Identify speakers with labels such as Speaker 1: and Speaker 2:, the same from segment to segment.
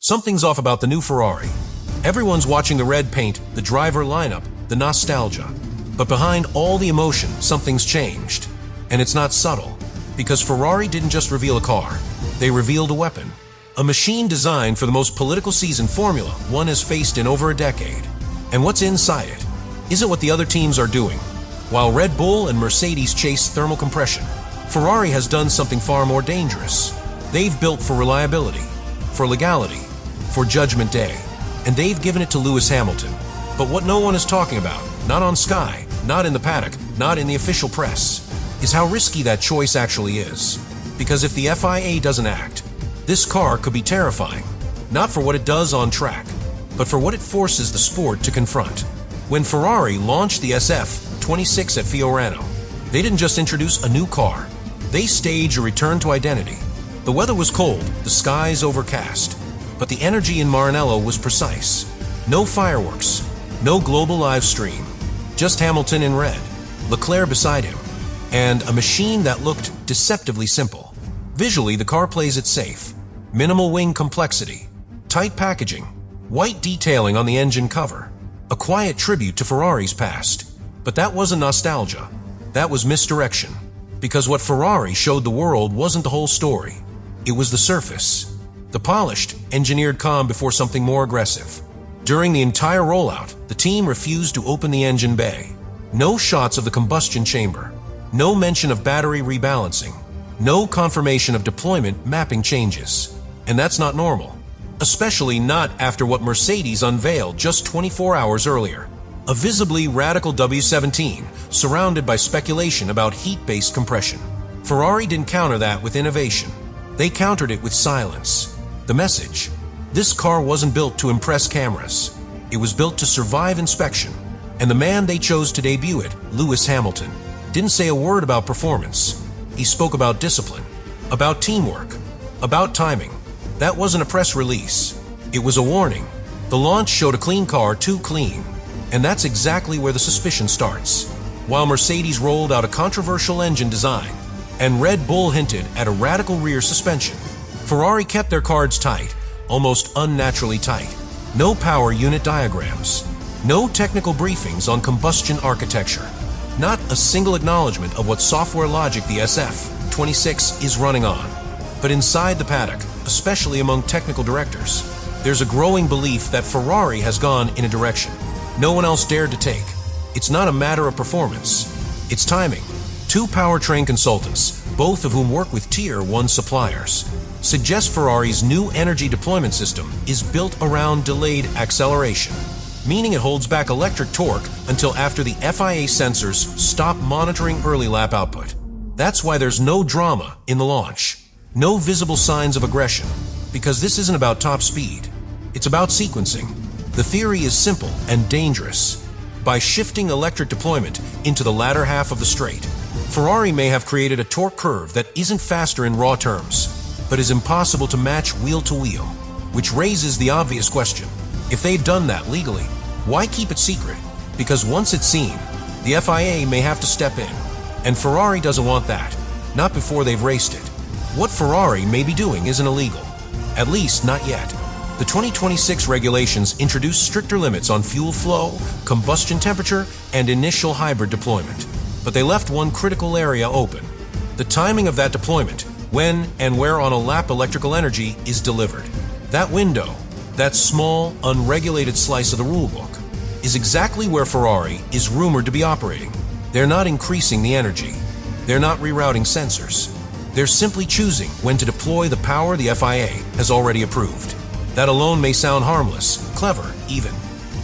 Speaker 1: Something's off about the new Ferrari. Everyone's watching the red paint, the driver lineup, the nostalgia. But behind all the emotion, something's changed. And it's not subtle, because Ferrari didn't just reveal a car. They revealed a weapon. A machine designed for the most political season Formula One has faced in over a decade. And what's inside it isn't what the other teams are doing. While Red Bull and Mercedes chase thermal compression, Ferrari has done something far more dangerous. They've built for reliability, for legality, for Judgment Day. And they've given it to Lewis Hamilton. But what no one is talking about, not on Sky, not in the paddock, not in the official press, is how risky that choice actually is. Because if the FIA doesn't act, this car could be terrifying, not for what it does on track, but for what it forces the sport to confront. When Ferrari launched the SF26 at Fiorano, they didn't just introduce a new car, they staged a return to identity. The weather was cold, the skies overcast, but the energy in Maranello was precise. No fireworks, no global live stream, just Hamilton in red, Leclerc beside him, and a machine that looked deceptively simple. Visually, the car plays it safe. Minimal wing complexity, tight packaging, white detailing on the engine cover. A quiet tribute to Ferrari's past. But that wasn't nostalgia. That was misdirection. Because what Ferrari showed the world wasn't the whole story. It was the surface. The polished, engineered calm before something more aggressive. During the entire rollout, the team refused to open the engine bay. No shots of the combustion chamber. No mention of battery rebalancing. No confirmation of deployment mapping changes. And that's not normal. Especially not after what Mercedes unveiled just 24 hours earlier. A visibly radical W17, surrounded by speculation about heat-based compression. Ferrari didn't counter that with innovation. They countered it with silence. The message: this car wasn't built to impress cameras. It was built to survive inspection. And the man they chose to debut it, Lewis Hamilton, didn't say a word about performance. He spoke about discipline, about teamwork, about timing. That wasn't a press release. It was a warning. The launch showed a clean car too clean. And that's exactly where the suspicion starts. While Mercedes rolled out a controversial engine design, and Red Bull hinted at a radical rear suspension, Ferrari kept their cards tight, almost unnaturally tight. No power unit diagrams. No technical briefings on combustion architecture. Not a single acknowledgement of what software logic the SF26 is running on. But inside the paddock, especially among technical directors, there's a growing belief that Ferrari has gone in a direction no one else dared to take. It's not a matter of performance. It's timing. Two powertrain consultants, both of whom work with Tier 1 suppliers, suggest Ferrari's new energy deployment system is built around delayed acceleration, meaning it holds back electric torque until after the FIA sensors stop monitoring early lap output. That's why there's no drama in the launch. No visible signs of aggression, because this isn't about top speed. It's about sequencing. The theory is simple and dangerous. By shifting electric deployment into the latter half of the straight, Ferrari may have created a torque curve that isn't faster in raw terms, but is impossible to match wheel to wheel, which raises the obvious question. If they've done that legally, why keep it secret? Because once it's seen, the FIA may have to step in, and Ferrari doesn't want that, not before they've raced it. What Ferrari may be doing isn't illegal, at least not yet. The 2026 regulations introduce stricter limits on fuel flow, combustion temperature, and initial hybrid deployment. But they left one critical area open: the timing of that deployment, when and where on a lap electrical energy is delivered. That window, that small, unregulated slice of the rulebook, is exactly where Ferrari is rumored to be operating. They're not increasing the energy. They're not rerouting sensors. They're simply choosing when to deploy the power the FIA has already approved. That alone may sound harmless, clever even.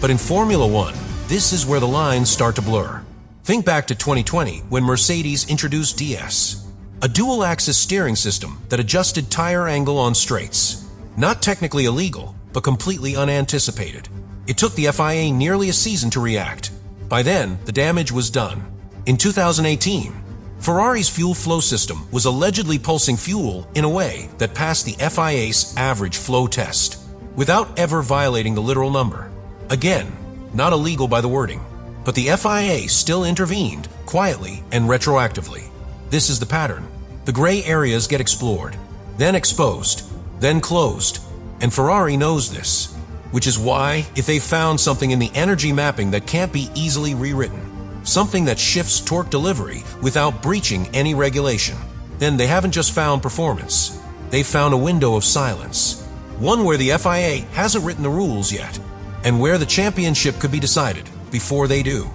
Speaker 1: But in Formula One, this is where the lines start to blur. Think back to 2020 when Mercedes introduced DS, a dual-axis steering system that adjusted tire angle on straights. Not technically illegal, but completely unanticipated. It took the FIA nearly a season to react. By then, the damage was done. In 2018, Ferrari's fuel flow system was allegedly pulsing fuel in a way that passed the FIA's average flow test, without ever violating the literal number. Again, not illegal by the wording, but the FIA still intervened, quietly and retroactively. This is the pattern. The gray areas get explored, then exposed, then closed. And Ferrari knows this, which is why, if they found something in the energy mapping that can't be easily rewritten, something that shifts torque delivery without breaching any regulation, then they haven't just found performance. They've found a window of silence. One where the FIA hasn't written the rules yet, and where the championship could be decided before they do.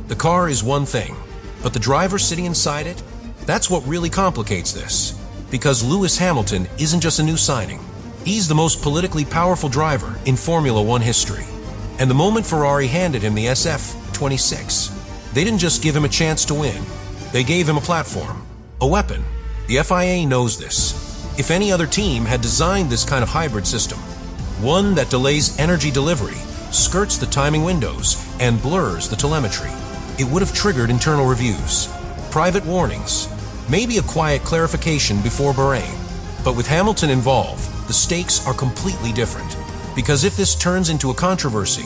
Speaker 1: The car is one thing, but the driver sitting inside it, that's what really complicates this. Because Lewis Hamilton isn't just a new signing. He's the most politically powerful driver in Formula One history. And the moment Ferrari handed him the SF26, they didn't just give him a chance to win. They gave him a platform, a weapon. The FIA knows this. If any other team had designed this kind of hybrid system, one that delays energy delivery, skirts the timing windows, and blurs the telemetry, it would have triggered internal reviews, private warnings, maybe a quiet clarification before Bahrain. But with Hamilton involved, the stakes are completely different. Because if this turns into a controversy,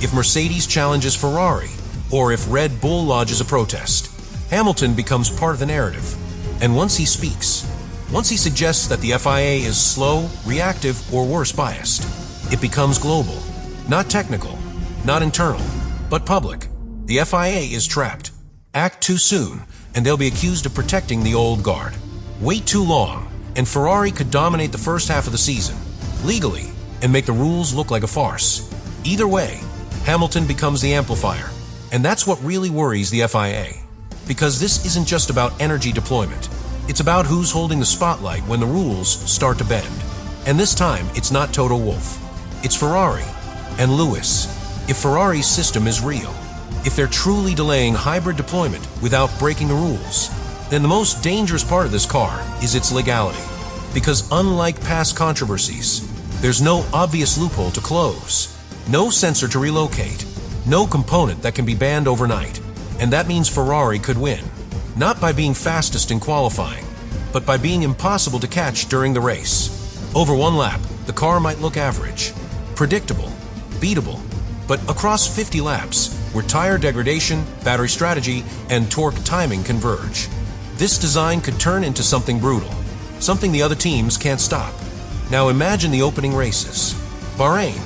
Speaker 1: if Mercedes challenges Ferrari, or if Red Bull lodges a protest, Hamilton becomes part of the narrative. And once he speaks, once he suggests that the FIA is slow, reactive, or worse, biased, it becomes global. Not technical, not internal, but public. The FIA is trapped. Act too soon, and they'll be accused of protecting the old guard. Wait too long, and Ferrari could dominate the first half of the season, legally, and make the rules look like a farce. Either way, Hamilton becomes the amplifier. And that's what really worries the FIA. Because this isn't just about energy deployment. It's about who's holding the spotlight when the rules start to bend. And this time, it's not Toto Wolff. It's Ferrari and Lewis. If Ferrari's system is real, if they're truly delaying hybrid deployment without breaking the rules, then the most dangerous part of this car is its legality. Because unlike past controversies, there's no obvious loophole to close, no sensor to relocate, no component that can be banned overnight. And that means Ferrari could win, not by being fastest in qualifying, but by being impossible to catch during the race. Over one lap, the car might look average, predictable, beatable, but across 50 laps, where tire degradation, battery strategy, and torque timing converge, this design could turn into something brutal, something the other teams can't stop. Now imagine the opening races. Bahrain,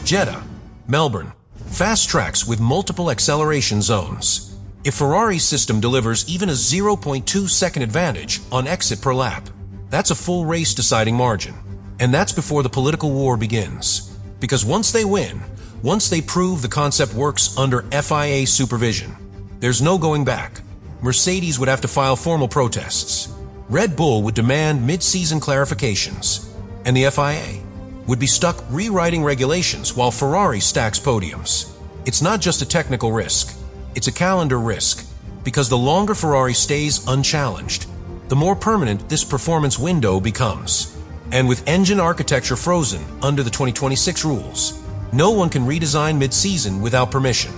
Speaker 1: Jeddah, Melbourne, fast tracks with multiple acceleration zones. If Ferrari's system delivers even a 0.2 second advantage on exit per lap, that's a full race deciding margin. And that's before the political war begins. Because once they win, once they prove the concept works under FIA supervision, there's no going back. Mercedes would have to file formal protests. Red Bull would demand mid-season clarifications. And the FIA would be stuck rewriting regulations while Ferrari stacks podiums. It's not just a technical risk. It's a calendar risk. Because the longer Ferrari stays unchallenged, the more permanent this performance window becomes. And with engine architecture frozen under the 2026 rules, no one can redesign mid-season without permission.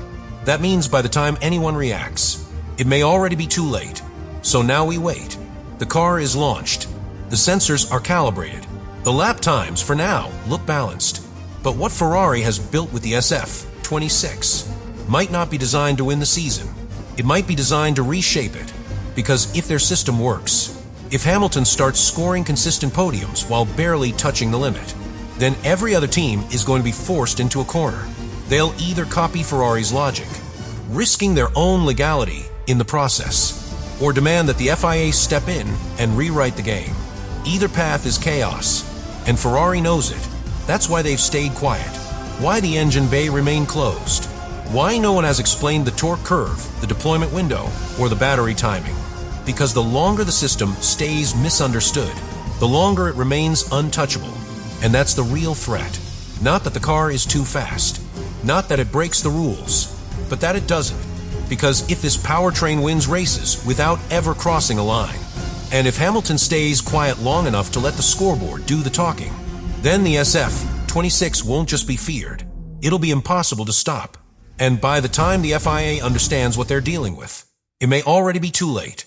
Speaker 1: That means by the time anyone reacts, it may already be too late. So now we wait. The car is launched. The sensors are calibrated. The lap times, for now, look balanced. But what Ferrari has built with the SF26 might not be designed to win the season. It might be designed to reshape it. Because if their system works, if Hamilton starts scoring consistent podiums while barely touching the limit, then every other team is going to be forced into a corner. They'll either copy Ferrari's logic, risking their own legality in the process, or demand that the FIA step in and rewrite the game. Either path is chaos, and Ferrari knows it. That's why they've stayed quiet, why the engine bay remained closed, why no one has explained the torque curve, the deployment window, or the battery timing. Because the longer the system stays misunderstood, the longer it remains untouchable. And that's the real threat. Not that the car is too fast, not that it breaks the rules, but that it doesn't. Because if this powertrain wins races without ever crossing a line, and if Hamilton stays quiet long enough to let the scoreboard do the talking, then the SF26 won't just be feared, it'll be impossible to stop. And by the time the FIA understands what they're dealing with, it may already be too late.